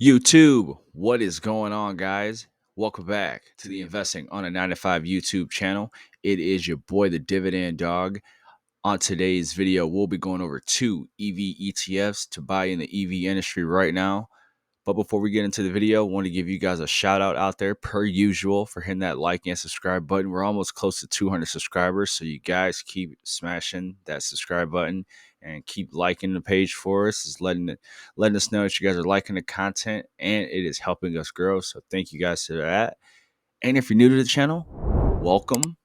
YouTube, what is going on, guys? Welcome back to the Investing on a 9 to 5 YouTube channel. It is your boy, the Dividend Dog. On today's video, we'll be going over 2 EV ETFs to buy in the EV industry right now. But before we get into the video, I want to give you guys a shout out there per usual for hitting that like and subscribe button. We're almost close to 200 subscribers, so you guys keep smashing that subscribe button and keep liking the page for us. It's letting us know that you guys are liking the content and it is helping us grow. So thank you guys for that. And if you're new to the channel, welcome.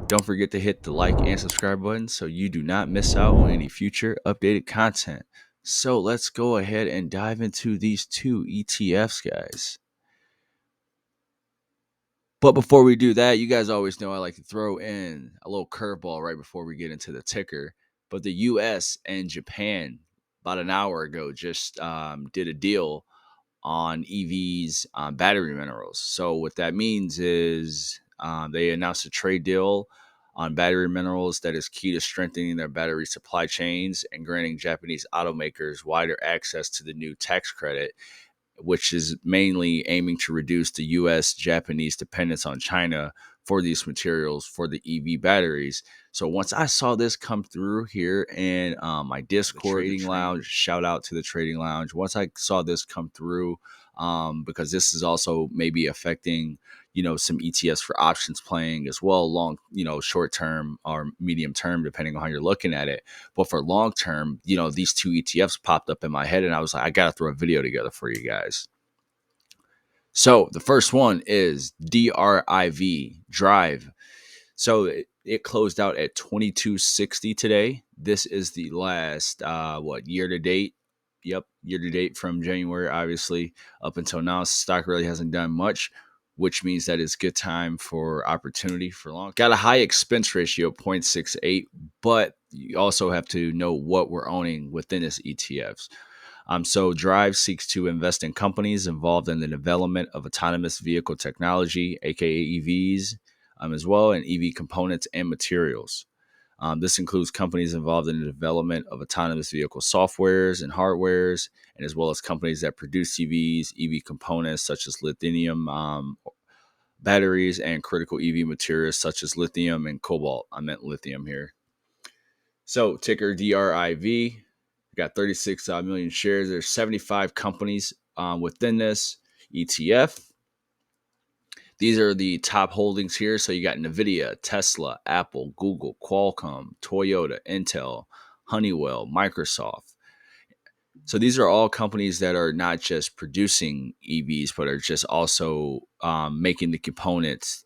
Don't forget to hit the like and subscribe button so you do not miss out on any future updated content. So let's go ahead and dive into these 2 ETFs, guys. But before we do that, you guys always know I like to throw in a little curveball right before we get into the ticker. But the US and Japan, about an hour ago, just did a deal on EVs, battery minerals. So what that means is they announced a trade deal on battery minerals that is key to strengthening their battery supply chains and granting Japanese automakers wider access to the new tax credit, which is mainly aiming to reduce the US-Japanese dependence on China for these materials for the EV batteries. So once I saw this come through here in my Discord trading lounge, shout out to the trading lounge. Once I saw this come through, because this is also maybe affecting, some ETFs for options playing as well, long, short term or medium term, depending on how you're looking at it. But for long term, these 2 ETFs popped up in my head and I was like, I got to throw a video together for you guys. So the first one is DRIV. So it closed out at 2260 today. This is the last year to date. Yep, year to date from January, obviously up until now. Stock really hasn't done much, which means that it's good time for opportunity for long. Got a high expense ratio, 0.68, but you also have to know what we're owning within this ETFs. So DRIV seeks to invest in companies involved in the development of autonomous vehicle technology, aka EVs, as well, and EV components and materials. This includes companies involved in the development of autonomous vehicle softwares and hardwares, and as well as companies that produce EVs, EV components such as lithium batteries, and critical EV materials such as lithium and cobalt. I meant lithium here. So ticker DRIV. Got 36 million shares. There's 75 companies within this ETF. These are the top holdings here. So you got NVIDIA, Tesla, Apple, Google, Qualcomm, Toyota, Intel, Honeywell, Microsoft. So these are all companies that are not just producing EVs, but are just also making the components,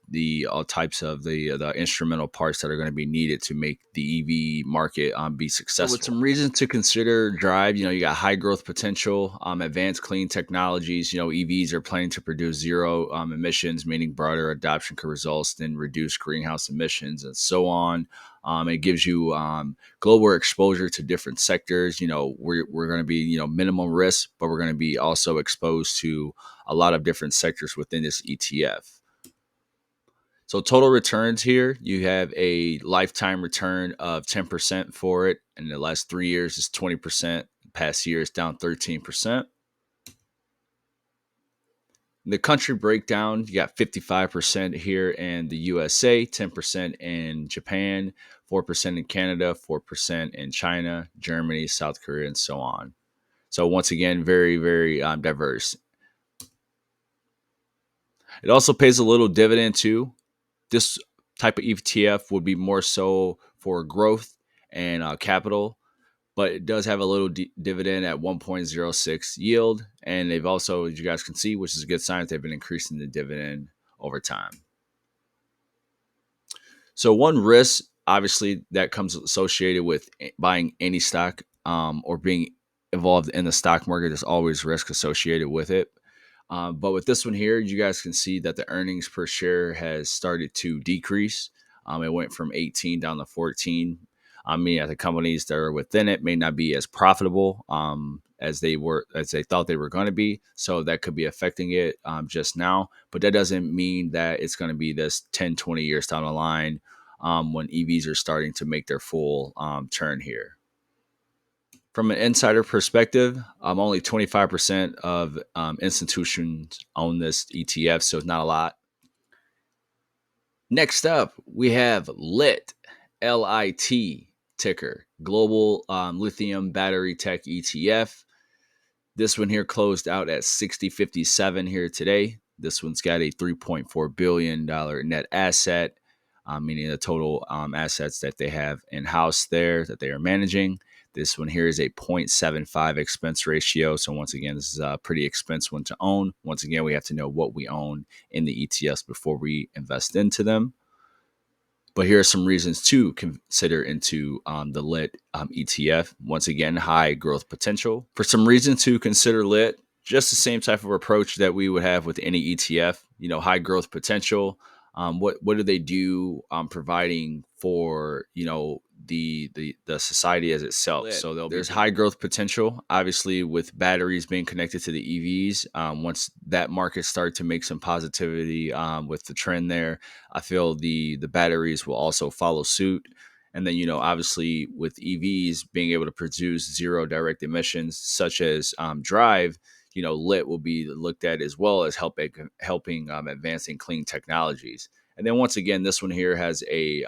all types of the instrumental parts that are going to be needed to make the EV market be successful. So with some reasons to consider DRIV, you got high growth potential, advanced clean technologies. EVs are planning to produce zero emissions, meaning broader adoption could result in reduced greenhouse emissions and so on. It gives you global exposure to different sectors. We're going to be, minimum risk, but we're going to be also exposed to a lot of different sectors within this ETF. So total returns here, you have a lifetime return of 10% for it. In the last 3 years is 20%. Past year is down 13%. The country breakdown, you got 55% here in the USA, 10% in Japan, 4% in Canada, 4% in China, Germany, South Korea, and so on. So once again, very, very diverse. It also pays a little dividend too. This type of ETF would be more so for growth and capital, but it does have a little dividend at 1.06 yield. And they've also, as you guys can see, which is a good sign, they've been increasing the dividend over time. So one risk, obviously, that comes associated with buying any stock or being involved in the stock market. There's always risk associated with it. But with this one here, you guys can see that the earnings per share has started to decrease. It went from 18 down to 14. The companies that are within it may not be as profitable as they thought they were going to be. So that could be affecting it just now. But that doesn't mean that it's going to be this 10, 20 years down the line when EVs are starting to make their full turn here. From an insider perspective, only 25% of institutions own this ETF, so it's not a lot. Next up, we have LIT, LIT ticker, Global Lithium Battery Tech ETF. This one here closed out at 60.57 here today. This one's got a $3.4 billion net asset, meaning the total assets that they have in house there that they are managing. This one here is a 0.75 expense ratio. So, once again, this is a pretty expensive one to own. Once again, we have to know what we own in the ETFs before we invest into them. But here are some reasons to consider into the LIT ETF. Once again, high growth potential. For some reasons to consider LIT, just the same type of approach that we would have with any ETF. High growth potential. What do they do? Providing for the society as itself. So there's high growth potential, obviously, with batteries being connected to the EVs. Once that market starts to make some positivity with the trend there, I feel the batteries will also follow suit. And then, obviously, with EVs being able to produce zero direct emissions, such as DRIV, LIT will be looked at as well as helping advancing clean technologies. And then once again, this one here has a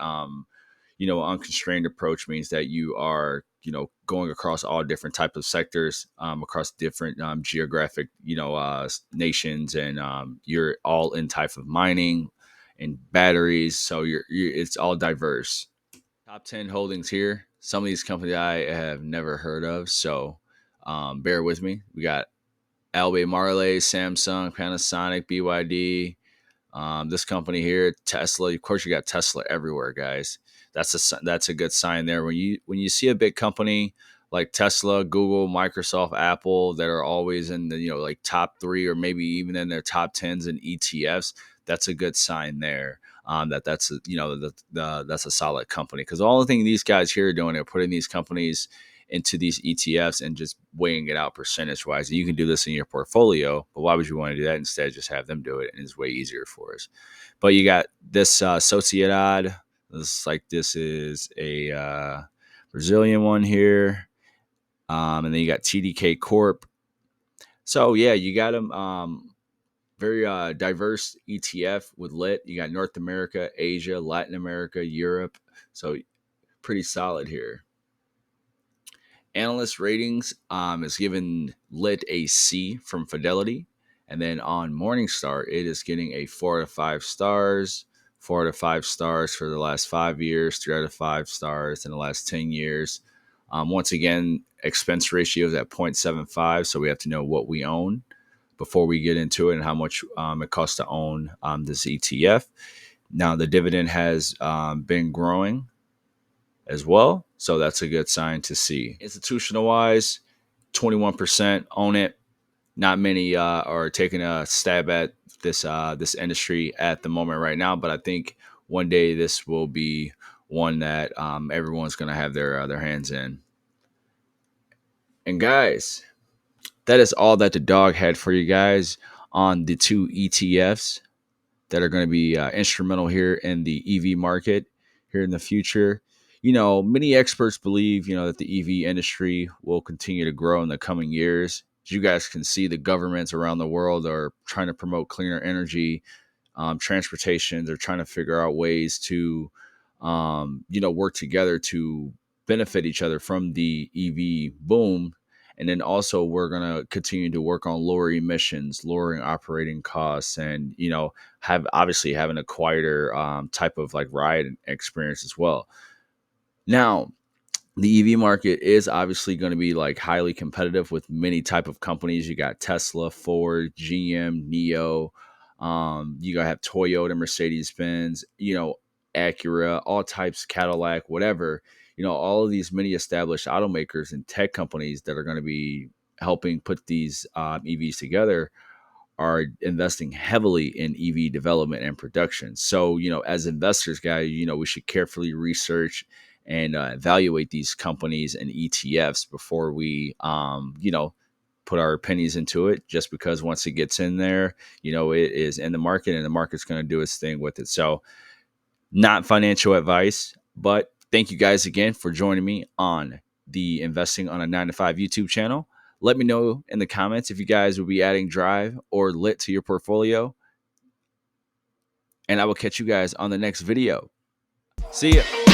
unconstrained approach, means that you are going across all different types of sectors, across different geographic nations, and you're all in type of mining and batteries, so it's all diverse. Top 10 holdings here. Some of these companies I have never heard of, so bear with me. We got Albe Marley, Samsung, Panasonic, BYD. This company here, Tesla. Of course, you got Tesla everywhere, guys. That's a good sign there. When you see a big company like Tesla, Google, Microsoft, Apple that are always in the like top 3 or maybe even in their top 10s in ETFs, that's a good sign there. That's a solid company, because all the thing these guys here are doing, they're putting these companies into these ETFs and just weighing it out percentage wise. You can do this in your portfolio, but why would you want to do that? Instead, just have them do it, and it's way easier for us. But you got this Sociedad. This is a Brazilian one here, and then you got TDK Corp. So yeah, you got them. Very diverse ETF with LIT. You got North America, Asia, Latin America, Europe. So pretty solid here. Analyst ratings is given LIT a C from Fidelity. And then on Morningstar, it is getting a 4 out of 5 stars, 4 out of 5 stars for the last 5 years, 3 out of 5 stars in the last 10 years. Once again, expense ratio is at 0.75, so we have to know what we own before we get into it and how much it costs to own this ETF. Now, the dividend has been growing as well, so that's a good sign to see. Institutional wise, 21% own it. Not many are taking a stab at this industry at the moment right now, but I think one day this will be one that everyone's going to have their hands in. And guys, that is all that the dog had for you guys on the 2 ETFs that are going to be instrumental here in the EV market here in the future. Many experts believe, that the EV industry will continue to grow in the coming years. As you guys can see, the governments around the world are trying to promote cleaner energy, transportation. They're trying to figure out ways to, work together to benefit each other from the EV boom. And then also we're going to continue to work on lower emissions, lowering operating costs, and, having a quieter type of like ride experience as well. Now, the EV market is obviously going to be like highly competitive with many type of companies. You got Tesla, Ford, GM, NIO. You got to have Toyota, Mercedes Benz, Acura, all types, Cadillac, whatever. All of these many established automakers and tech companies that are going to be helping put these EVs together are investing heavily in EV development and production. So, as investors, guys, we should carefully research and evaluate these companies and ETFs before we, put our pennies into it. Just because once it gets in there, it is in the market and the market's going to do its thing with it. So, not financial advice, but thank you guys again for joining me on the Investing on a 9 to 5 YouTube channel. Let me know in the comments if you guys will be adding DRIV or LIT to your portfolio. And I will catch you guys on the next video. See ya.